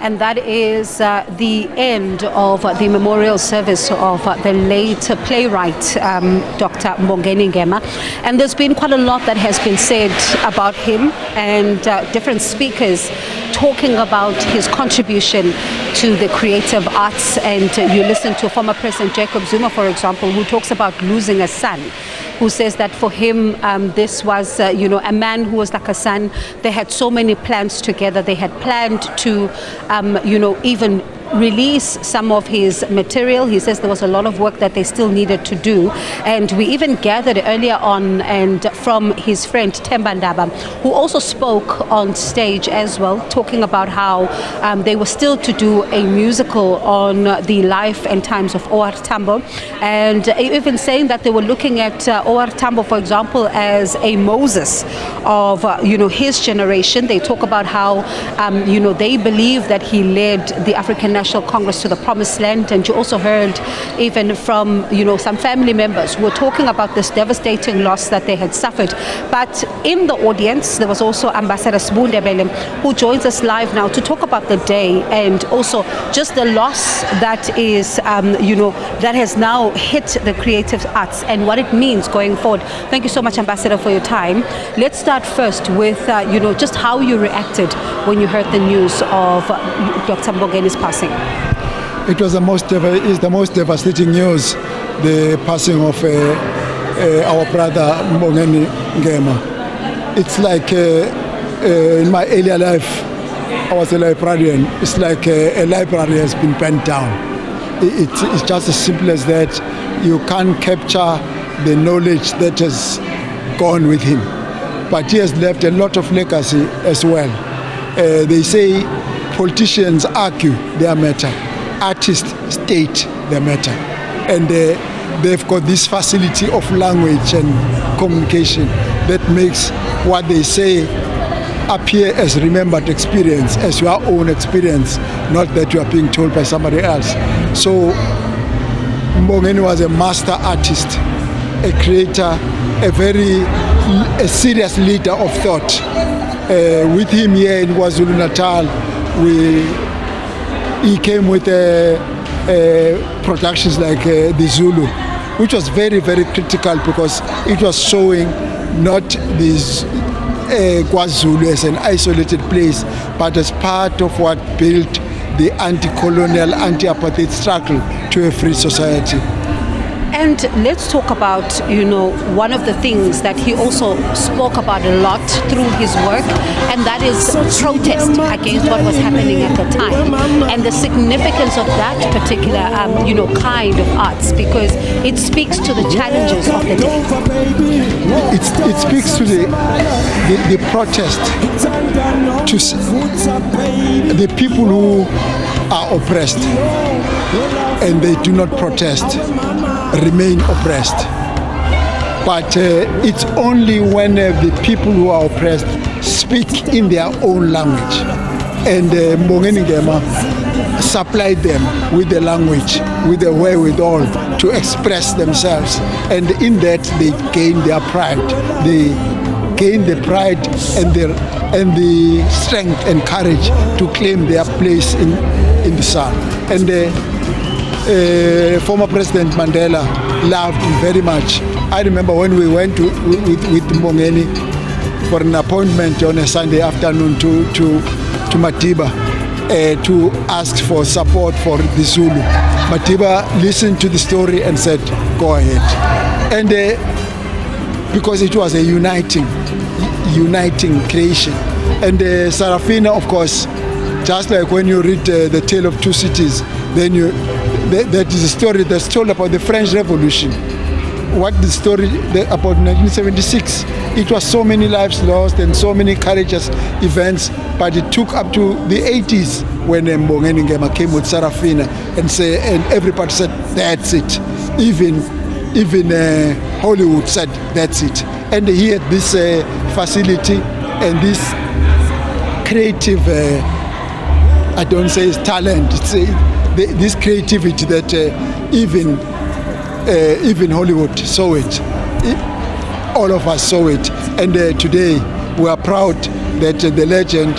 and that is the end of the memorial service of the late playwright Dr. Mbongeni Ngema. And there's been quite a lot that has been said about him, and different speakers talking about his contribution to the creative arts. And you listen to former President Jacob Zuma, for example, who talks about losing a son, who says that for him this was a man who was like a son. They had so many plans together. They had planned to even release some of his material. He says there was a lot of work that they still needed to do, and we even gathered earlier on and from his friend S'bu Ndebele, who also spoke on stage as well, talking about how they were still to do a musical on the life and times of O.R. Tambo, and even saying that they were looking at O.R. Tambo, for example, as a Moses of his generation. They talk about how they believe that he led the African National Congress to the promised land. And you also heard even from some family members who were talking about this devastating loss that they had suffered. But in the audience there was also Ambassador S'bu Ndebele, who joins us live now to talk about the day and also just the loss that is that has now hit the creative arts and what it means going forward. Thank you so much, Ambassador, for your time. Let's start first with just how you reacted when you heard the news of Dr. Mbongeni's passing. It was the most devastating news, the passing of our brother Mbongeni Ngema. It's like in my earlier life, I was a librarian. It's like a library has been burnt down. It's just as simple as that. You can't capture the knowledge that has gone with him. But he has left a lot of legacy as well. They say politicians argue their matter, artists state their matter, and they've got this facility of language and communication that makes what they say appear as remembered experience, as your own experience, not that you are being told by somebody else. So Mbongeni was a master artist, a creator, a serious leader of thought. With him here in KwaZulu-Natal, he came with productions like the Zulu, which was very, very critical because it was showing not this KwaZulu as an isolated place, but as part of what built the anti-colonial, anti-apartheid struggle to a free society. And let's talk about, one of the things that he also spoke about a lot through his work, and that is protest against what was happening at the time, and the significance of that particular, kind of arts, because it speaks to the challenges of the day. It speaks to the protest, to the people who are oppressed, and they do not protest, remain oppressed. But it's only when the people who are oppressed speak in their own language, and Mbongeni Ngema supplied them with the language, with the wherewithal to express themselves, and in that they gain their pride. They gain the pride and the strength and courage to claim their place in the sun. And former President Mandela loved him very much. I remember when we went with Mbongeni for an appointment on a Sunday afternoon to Madiba to ask for support for the Zulu. Madiba listened to the story and said, go ahead. And because it was a uniting creation. And Sarafina, of course, just like when you read The Tale of Two Cities, then that is a story that's told about the French Revolution. What the story about 1976? It was so many lives lost and so many courageous events, but it took up to the 80s when Mbongeni Ngema came with Sarafina and everybody said, that's it. Even Hollywood said, that's it. And he had this facility and this creative, I don't say it's talent, it's this creativity that even Hollywood saw it. All of us saw it. And today we are proud that the legend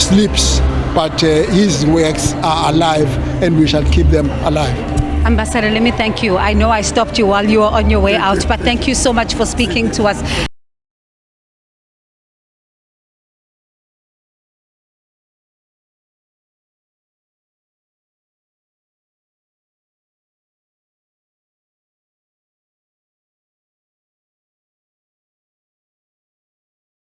sleeps but his works are alive, and we shall keep them alive. Ambassador, let me thank you. I know I stopped you while you were on your way out, but thank you so much for speaking to us.